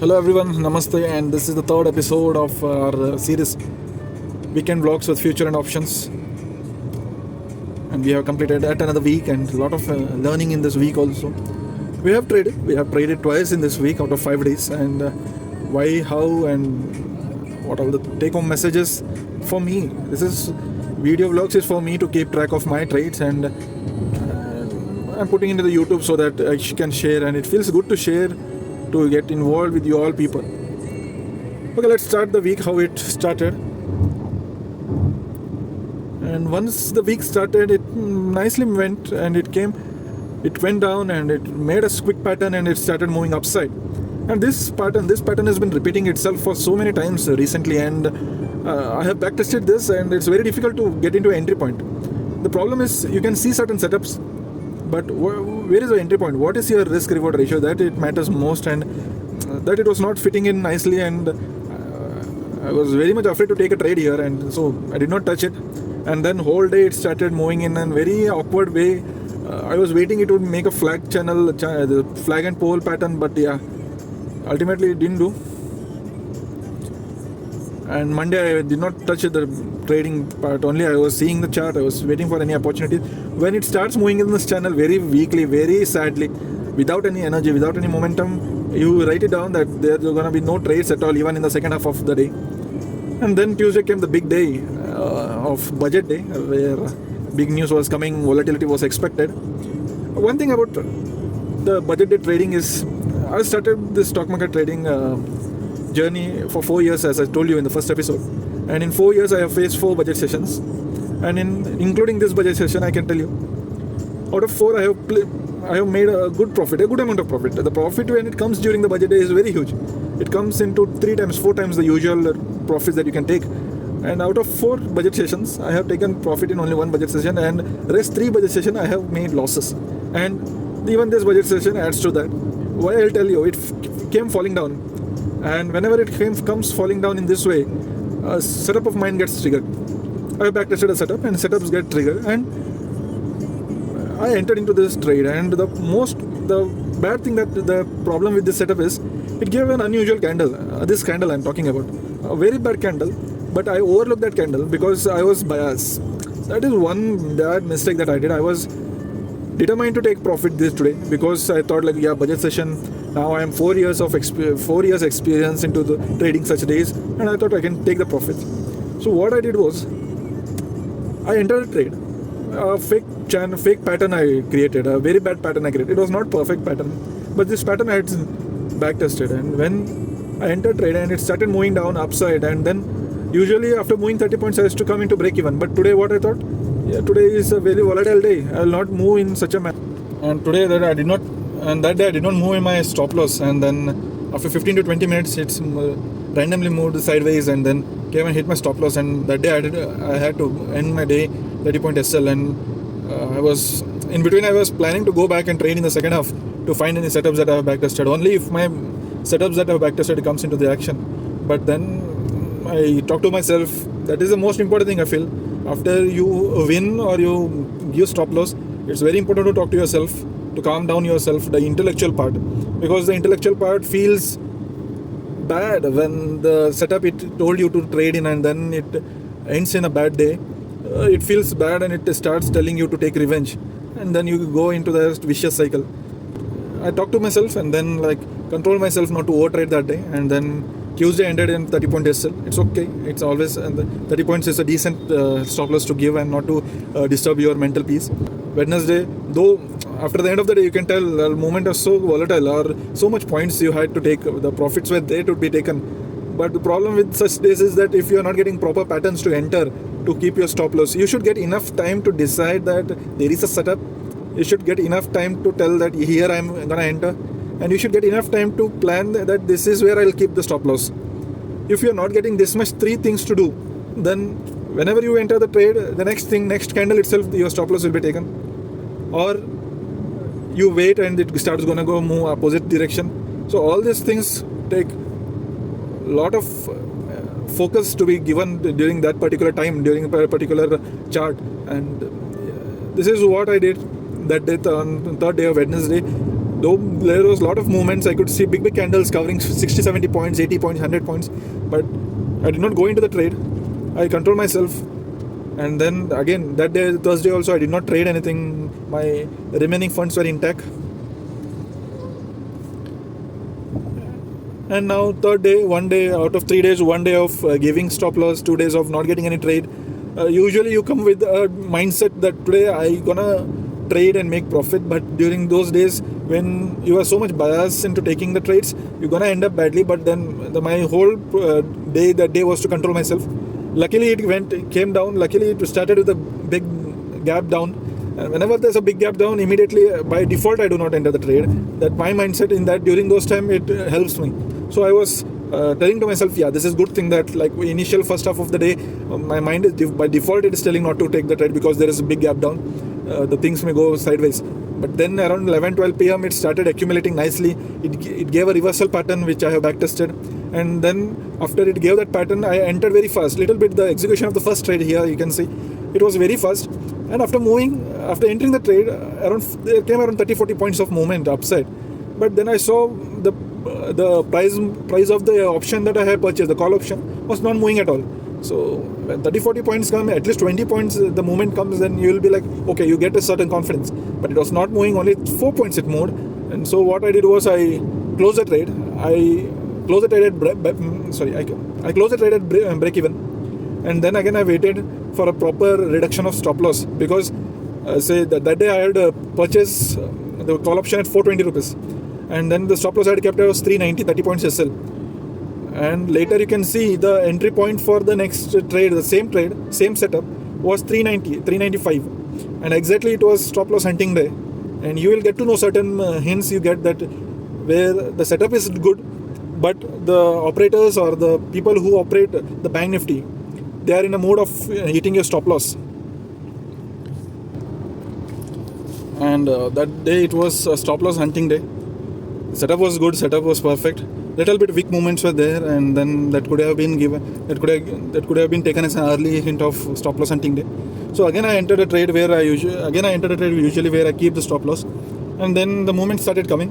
Hello everyone, Namaste, and this is the third episode of our series Weekend Vlogs with Future and Options. And we have completed yet another week and a lot of learning in this week also. We have traded twice in this week out of 5 days, and why, how, and what are the take-home messages for me. This is video vlogs is for me to keep track of my trades, and I'm putting into the YouTube so that I can share, and it feels good to share, to get involved with you all people. Okay, let's start the week how it started. And once the week started, it nicely went, and it went down, and it made a quick pattern, and it started moving upside. And this pattern has been repeating itself for so many times recently, and I have backtested this, and it's very difficult to get into an entry point. The problem is you can see certain setups, but where is the entry point? What is your risk reward ratio? That it matters most, and that it was not fitting in nicely, and I was very much afraid to take a trade here, and so I did not touch it. And then whole day it started moving in a very awkward way. I was waiting it would make a flag channel, the flag and pole pattern, but yeah, ultimately it didn't do. And Monday I did not touch the trading part, only I was seeing the chart, I was waiting for any opportunity. When it starts moving in this channel very weakly, very sadly, without any energy, without any momentum, you write it down that there's going to be no trades at all, even in the second half of the day. And then Tuesday came the big day of budget day, where big news was coming, volatility was expected. One thing about the budget day trading is, I started this stock market trading journey for 4 years, as I told you in the first episode. And in 4 years I have faced 4 budget sessions, and including this budget session, I can tell you, out of 4 I have made a good amount of profit. The profit when it comes during the budget day is very huge. It comes into 4 times the usual profits that you can take. And out of 4 budget sessions, I have taken profit in only 1 budget session, and rest 3 budget session I have made losses. And even this budget session adds to that. Why, I'll tell you, it came falling down. And whenever it comes falling down in this way, a setup of mine gets triggered. I have backtested a setup, and setups get triggered, and I entered into this trade. And the bad thing, that the problem with this setup is, it gave an unusual candle. This candle I'm talking about, a very bad candle, but I overlooked that candle because I was biased. That is one bad mistake that I did. I was determined to take profit this today because I thought, like, yeah, budget session. Now I am 4 years experience into the trading such days, and I thought I can take the profits. So what I did was, I entered a trade, a fake pattern I created, a very bad pattern I created. It was not perfect pattern, but this pattern I had backtested. And when I entered trade and it started moving down upside, and then usually after moving 30 points I used to come into break even. But today what I thought, yeah, today is a very volatile day, I will not move in such a manner. And today that day I did not move in my stop loss, and then after 15 to 20 minutes it's randomly moved sideways and then came and hit my stop loss. And that day I had to end my day 30 point SL, and I was planning to go back and trade in the second half to find any setups that I have backtested, only if my setups that I have backtested comes into the action. But then I talk to myself, that is the most important thing I feel. After you win or you give stop loss, it's very important to talk to yourself, to calm down yourself, the intellectual part, because the intellectual part feels bad when the setup it told you to trade in and then it ends in a bad day. It feels bad, and it starts telling you to take revenge, and then you go into the vicious cycle. I talk to myself and then control myself not to overtrade that day, and then Tuesday ended in 30 point SL. It's okay. It's always, and 30 points is a decent stop loss to give and not to disturb your mental peace. Wednesday, though, after the end of the day, you can tell the moment was so volatile, or so much points you had to take. The profits were there to be taken. But the problem with such days is that if you are not getting proper patterns to enter to keep your stop loss, you should get enough time to decide that there is a setup. You should get enough time to tell that here I am going to enter. And you should get enough time to plan that this is where I'll keep the stop loss. If you're not getting this much 3 things to do, then whenever you enter the trade, the next candle itself, your stop loss will be taken. Or you wait and it starts going to go move opposite direction. So all these things take a lot of focus to be given during that particular time, during a particular chart. And this is what I did that day on the third day of Wednesday. though there was a lot of movements, I could see big candles covering 60, 70 points, 80 points, 100 points, but I did not go into the trade. I controlled myself. And then again, that day, Thursday also, I did not trade anything. My remaining funds were intact. And now third day, 1 day out of 3 days, 1 day of giving stop loss, 2 days of not getting any trade. Usually you come with a mindset that today I gonna trade and make profit, but during those days when you are so much biased into taking the trades, you're gonna end up badly. But then my whole day that day was to control myself. Luckily it came down. Luckily it started with a big gap down. And whenever there's a big gap down, immediately by default I do not enter the trade. That my mindset in that during those time it helps me. So I was telling to myself, yeah, this is good thing that like initial first half of the day, my mind is by default it is telling not to take the trade because there is a big gap down. The things may go sideways. But then around 11-12 p.m. it started accumulating nicely. It gave a reversal pattern which I have backtested. And then after it gave that pattern, I entered very fast. Little bit the execution of the first trade here, you can see. It was very fast. And after entering the trade, there came around 30-40 points of movement upside. But then I saw the price of the option that I had purchased, the call option, was not moving at all. So when 30-40 points come, at least 20 points the movement comes, then you will be like, okay, you get a certain confidence. But it was not moving, only 4 points it moved. And so what I did was I closed the trade. I closed the trade at break even. And then again I waited for a proper reduction of stop loss, because say that day I had purchased the call option at 420 rupees. And then the stop loss I had kept was 390, 30 points SL. And later you can see the entry point for the next trade, the same trade, same setup, was 390, 395. And exactly it was stop loss hunting day. And you will get to know certain hints you get that where the setup is good, but the operators or the people who operate the Bank Nifty, they are in a mode of hitting your stop loss. And that day it was a stop loss hunting day. Setup was good, setup was perfect. Little bit weak movements were there, and then that could have been taken as an early hint of stop loss hunting day. So again I entered a trade usually where I keep the stop loss, and then the movement started coming.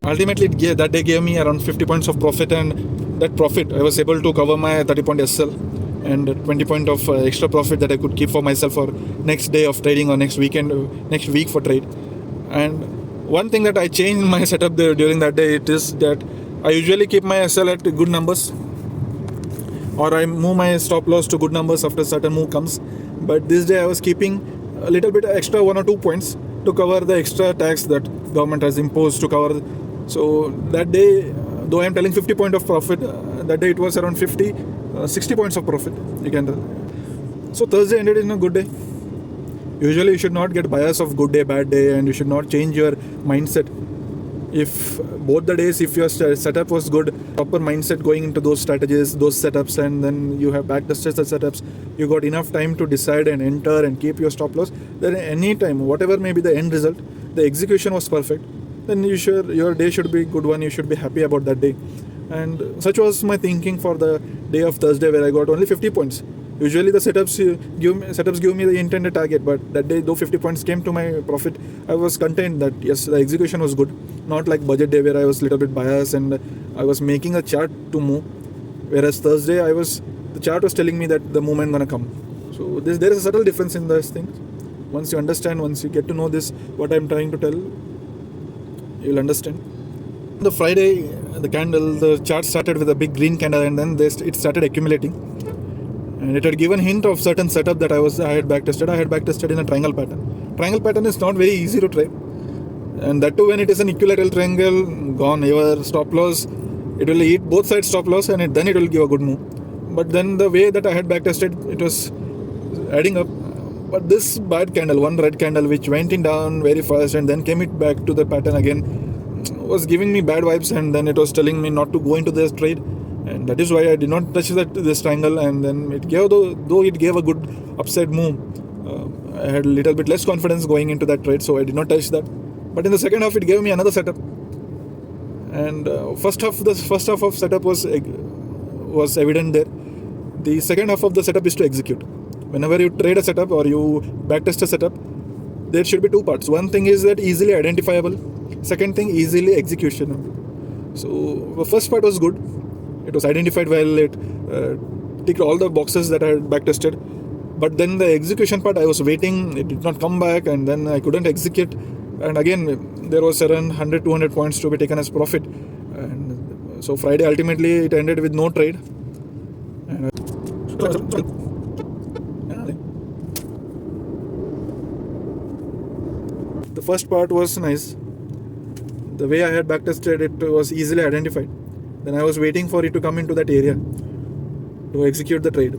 Ultimately that day gave me around 50 points of profit, and that profit I was able to cover my 30 point SL and 20 point of extra profit that I could keep for myself for next day of trading or next week for trade. And one thing that I changed in my setup there during that day, it is that I usually keep my SL at good numbers, or I move my stop loss to good numbers after certain move comes. But this day I was keeping a little bit extra 1 or 2 points to cover the extra tax that government has imposed to cover. So that day, though I am telling 50 point of profit, that day it was around 60 points of profit, you can tell. So Thursday ended in a good day. Usually you should not get bias of good day, bad day, and you should not change your mindset. If both the days, if your setup was good, proper mindset going into those strategies, those setups, and then you have backtested the setups, you got enough time to decide and enter and keep your stop loss, then any time, whatever may be the end result, the execution was perfect, then your day should be a good one. You should be happy about that day. And such was my thinking for the day of Thursday, where I got only 50 points. Usually the setups give me the intended target, but that day, though 50 points came to my profit, I was content that yes, the execution was good. Not like budget day where I was a little bit biased and I was making a chart to move, whereas Thursday the chart was telling me that the movement gonna come. So there is a subtle difference in those things. Once you understand, once you get to know this, what I'm trying to tell, you'll understand. The Friday, the chart started with a big green candle, and then it started accumulating. And it had given hint of certain setup that I had backtested. I had backtested in a triangle pattern. Triangle pattern is not very easy to trade. And that too, when it is an equilateral triangle, gone. Your stop loss, it will eat both sides stop loss, and then it will give a good move. But then the way that I had backtested, it was adding up. But this bad candle, one red candle which went in down very fast and then came it back to the pattern again, was giving me bad vibes, and then it was telling me not to go into this trade. And that is why I did not touch this triangle. And then it gave, though it gave a good upside move, I had a little bit less confidence going into that trade, so I did not touch that. But in the second half, it gave me another setup. And first half of setup was evident there. The second half of the setup is to execute. Whenever you trade a setup or you backtest a setup, there should be two parts. One thing is that easily identifiable. Second thing, easily execution. So the first part was good. It was identified well. It ticked all the boxes that I had back tested. But then the execution part, I was waiting. It did not come back, and then I couldn't execute. And again, there was around 100, 200 points to be taken as profit. And so Friday, ultimately, it ended with no trade. And the first part was nice. The way I had backtested it was easily identified. Then I was waiting for it to come into that area to execute the trade,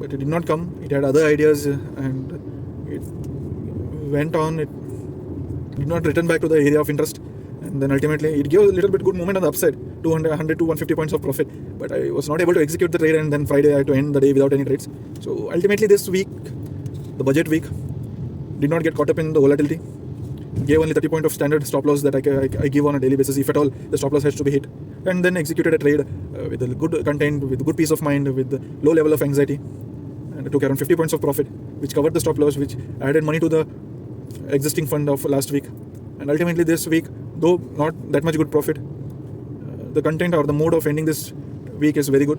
but it did not come. It had other ideas and it went on. It did not return back to the area of interest, and then ultimately it gave a little bit good movement on the upside, 200, 100 to 150 points of profit, but I was not able to execute the trade, and then Friday I had to end the day without any trades. So ultimately this week, the budget week, did not get caught up in the volatility. Gave only 30 point of standard stop loss that I give on a daily basis, if at all the stop loss has to be hit, and then executed a trade with a good content, with good peace of mind, with the low level of anxiety, and I took around 50 points of profit, which covered the stop loss, which added money to the existing fund of last week. And ultimately this week, though not that much good profit, the content or the mode of ending this week is very good.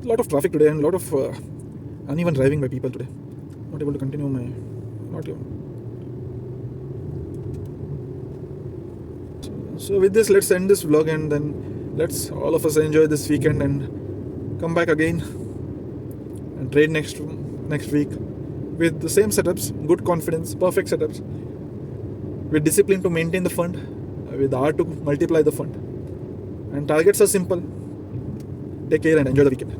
A lot of traffic today and a lot of uneven driving by people today. Not able to continue my... So with this, let's end this vlog, and then let's all of us enjoy this weekend and come back again and trade next week with the same setups, good confidence, perfect setups, with discipline to maintain the fund, with the art to multiply the fund. And targets are simple. Take care and enjoy the weekend.